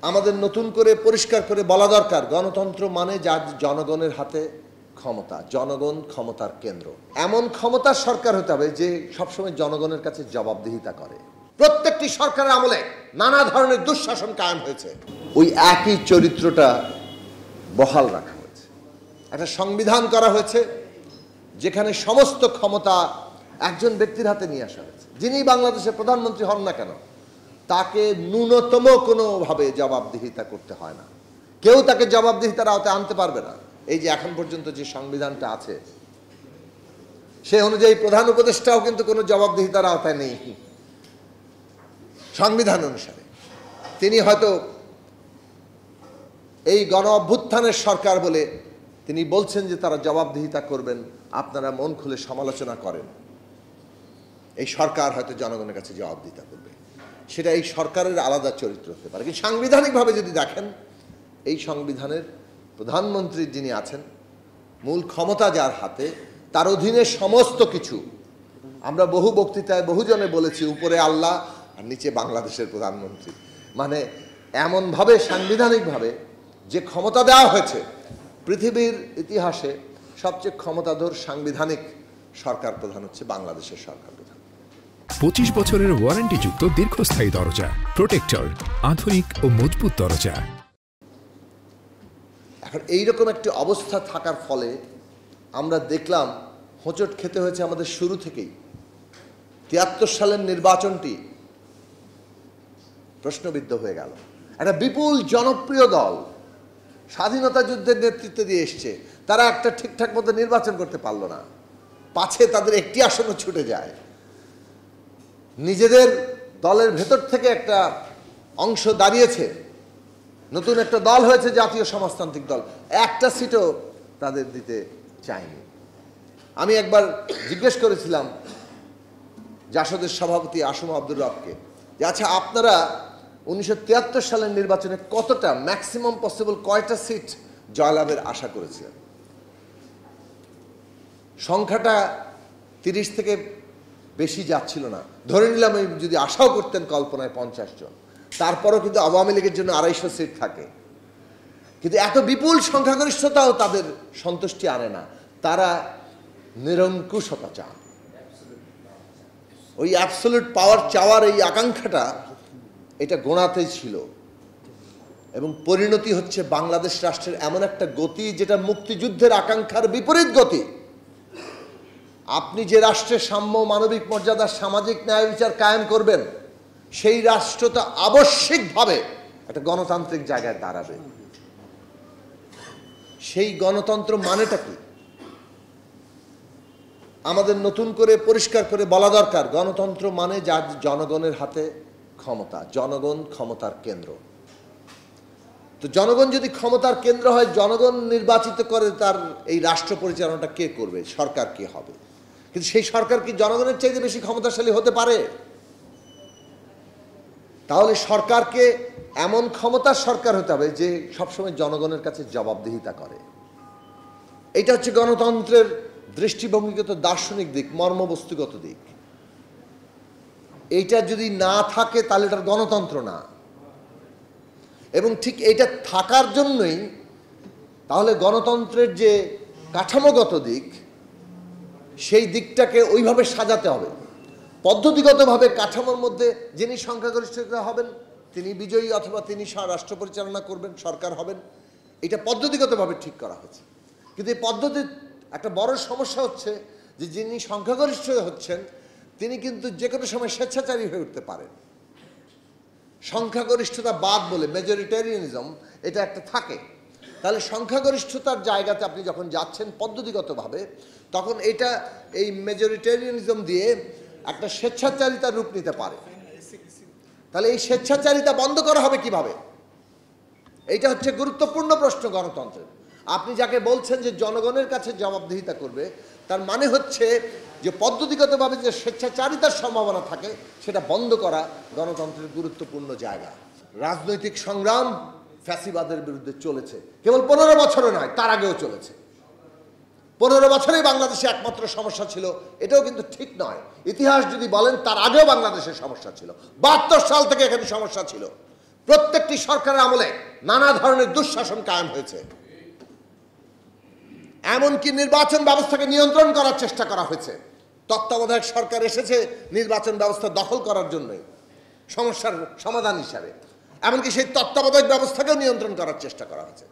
আমাদের নতুন করে পরিষ্কার করে বলা দরকার, গণতন্ত্র মানে যার জনগণের হাতে ক্ষমতা, জনগণ ক্ষমতার কেন্দ্র। এমন ক্ষমতার সরকার হতে হবে যে সবসময় জনগণের কাছে জবাবদিহিতা করে। প্রত্যেকটি সরকারের আমলে নানা ধরনের দুঃশাসন কায়েম হয়েছে, ওই একই চরিত্রটা বহাল রাখা হয়েছে। একটা সংবিধান করা হয়েছে যেখানে সমস্ত ক্ষমতা একজন ব্যক্তির হাতে নিয়ে আসা হয়েছে। যিনি বাংলাদেশের প্রধানমন্ত্রী হন না কেন, তাকে ন্যূনতম কোনোভাবে জবাবদিহিতা করতে হয় না। কেউ তাকে জবাবদিহিতার আওতায় আনতে পারবে না। এই যে এখন পর্যন্ত যে সংবিধানটা আছে, সে অনুযায়ী প্রধান উপদেষ্টাও কিন্তু কোনো জবাবদিহিতার আওতায় নেই। সংবিধান অনুসারে তিনি হয়তো এই গণ অভ্যুত্থানের সরকার বলে তিনি বলছেন যে তারা জবাবদিহিতা করবেন, আপনারা মন খুলে সমালোচনা করেন। এই সরকার হয়তো জনগণের কাছে জবাবদিহিতা করবে, সেটা এই সরকারের আলাদা চরিত্র হতে পারে। কিন্তু সাংবিধানিকভাবে যদি দেখেন, এই সংবিধানের প্রধানমন্ত্রী যিনি আছেন, মূল ক্ষমতা যার হাতে, তার অধীনে সমস্ত কিছু। আমরা বহু বক্তৃতায় বহুজনে বলেছি, উপরে আল্লাহ আর নিচে বাংলাদেশের প্রধানমন্ত্রী। মানে এমনভাবে সাংবিধানিকভাবে যে ক্ষমতা দেওয়া হয়েছে, পৃথিবীর ইতিহাসে সবচেয়ে ক্ষমতাধর সাংবিধানিক সরকার প্রধান হচ্ছে বাংলাদেশের সরকার প্রধান। 25 বছরের ওয়ারেন্টিযুক্ত দীর্ঘস্থায়ী দরজা প্রোটেক্টর, আধুনিক ও মজবুত দরজা। এখন এইরকম একটি অবস্থা থাকার ফলে আমরা দেখলাম হোঁচট খেতে হয়েছে আমাদের শুরু থেকেই। 73 সালের নির্বাচনটি প্রশ্নবিদ্ধ হয়ে গেল। একটা বিপুল জনপ্রিয় দল স্বাধীনতা যুদ্ধের নেতৃত্ব দিয়ে এসছে, তারা একটা ঠিকঠাক মতো নির্বাচন করতে পারল না। পাছে তাদের একটি আসনও ছুটে যায়। নিজেদের দলের ভেতর থেকে একটা অংশ দাঁড়িয়েছে, নতুন একটা দল হয়েছে, জাতীয় সমাজতান্ত্রিক দল, একটা সিটও তাদের দিতে চায়নি। আমি একবার জিজ্ঞেস করেছিলাম জাসদের সভাপতি আসম আব্দুর রবকে যে আচ্ছা, আপনারা 1973 সালের নির্বাচনে কতটা, ম্যাক্সিমাম পসিবল কয়টা সিট জয়লাভের আশা করেছিলেন? সংখ্যাটা 30 থেকে বেশি যাচ্ছিল না। ধরে নিলাম যদি আশাও করতেন কল্পনায় 50 জন, তারপরও কিন্তু আওয়ামী লীগের জন্য 250 সিট থাকে। কিন্তু এত বিপুল সংখ্যাগরিষ্ঠতাও তাদের সন্তুষ্টি আনে না, তারা নিরঙ্কুশতা চান। ওই অ্যাবসলিউট পাওয়ার চাওয়ার এই আকাঙ্ক্ষাটা, এটা গোড়াতেই ছিল। এবং পরিণতি হচ্ছে বাংলাদেশ রাষ্ট্রের এমন একটা গতি যেটা মুক্তিযুদ্ধের আকাঙ্ক্ষার বিপরীত গতি। আপনি যে রাষ্ট্রে সাম্য, মানবিক মর্যাদা, সামাজিক ন্যায় বিচার কায়েম করবেন, সেই রাষ্ট্রটা আবশ্যিকভাবে একটা গণতান্ত্রিক জায়গায় দাঁড়াবে। সেই গণতন্ত্র মানেটা কি? আমাদের নতুন করে পরিষ্কার করে বলা দরকার, গণতন্ত্র মানে যার জনগণের হাতে ক্ষমতা, জনগণ ক্ষমতার কেন্দ্র। তো জনগণ যদি ক্ষমতার কেন্দ্র হয়, জনগণ নির্বাচিত করে, তার এই রাষ্ট্র পরিচালনাটা কে করবে? সরকার কে হবে? কিন্তু সেই সরকার কি জনগণের চাইতে বেশি ক্ষমতাশালী হতে পারে? তাহলে সরকারকে এমন ক্ষমতার সরকার হতে হবে যে সবসময় জনগণের কাছে জবাবদিহিতা করে। এটা হচ্ছে গণতন্ত্রের দৃষ্টিভঙ্গিগত দার্শনিক দিক, মর্মবস্তুগত দিক। এইটা যদি না থাকে তাহলে এটার গণতন্ত্র না। এবং ঠিক এইটা থাকার জন্যই তাহলে গণতন্ত্রের যে কাঠামোগত দিক, সেই দিকটাকে ওইভাবে সাজাতে হবে। পদ্ধতিগতভাবে কাঠামোর মধ্যে যিনি সংখ্যাগরিষ্ঠতা হবেন তিনি বিজয়ী, অথবা তিনি রাষ্ট্র পরিচালনা করবেন, সরকার হবেন, এটা পদ্ধতিগতভাবে ঠিক করা হয়েছে। কিন্তু এই পদ্ধতির একটা বড় সমস্যা হচ্ছে যে যিনি সংখ্যাগরিষ্ঠ হচ্ছেন তিনি কিন্তু যে কোনো সময় স্বেচ্ছাচারী হয়ে উঠতে পারেন। সংখ্যাগরিষ্ঠতা বাদ বলে মেজরিটেরিয়ানিজম এটা একটা থাকে। তাহলে সংখ্যাগরিষ্ঠতার জায়গাতে আপনি যখন যাচ্ছেন পদ্ধতিগতভাবে, তখন এটা এই মেজরিটেরিয়ানিজম দিয়ে একটা স্বেচ্ছাচারিতার রূপ নিতে পারে। তাহলে এই স্বেচ্ছাচারিতা বন্ধ করা হবে কিভাবে? এইটা হচ্ছে গুরুত্বপূর্ণ প্রশ্ন গণতন্ত্রের। আপনি যাকে বলছেন যে জনগণের কাছে জবাবদিহিতা করবে, তার মানে হচ্ছে যে পদ্ধতিগতভাবে যে স্বেচ্ছাচারিতার সম্ভাবনা থাকে সেটা বন্ধ করা গণতন্ত্রের গুরুত্বপূর্ণ জায়গা। রাজনৈতিক সংগ্রাম ফ্যাসিবাদের বিরুদ্ধে চলেছে, কেবল 15 বছরে নয়, তার আগেও চলেছে। 15 বছরেই বাংলাদেশে একমাত্র সমস্যা ছিল, এটাও কিন্তু ঠিক নয়। ইতিহাস যদি বলেন তার আগেও বাংলাদেশের সমস্যা ছিল, 72 সাল থেকে এখানে সমস্যা ছিল। প্রত্যেকটি সরকারের আমলে নানা ধরনের দুঃশাসন কায়েম হয়েছে। এমনকি নির্বাচন ব্যবস্থাকে নিয়ন্ত্রণ করার চেষ্টা করা হয়েছে। তত্ত্বাবধায়ক সরকার এসেছে নির্বাচন ব্যবস্থা দখল করার জন্যই, সমস্যার সমাধান হিসাবে। এমনকি সেই তত্ত্বাবধায়ক ব্যবস্থাকেও নিয়ন্ত্রণ করার চেষ্টা করা হয়েছে।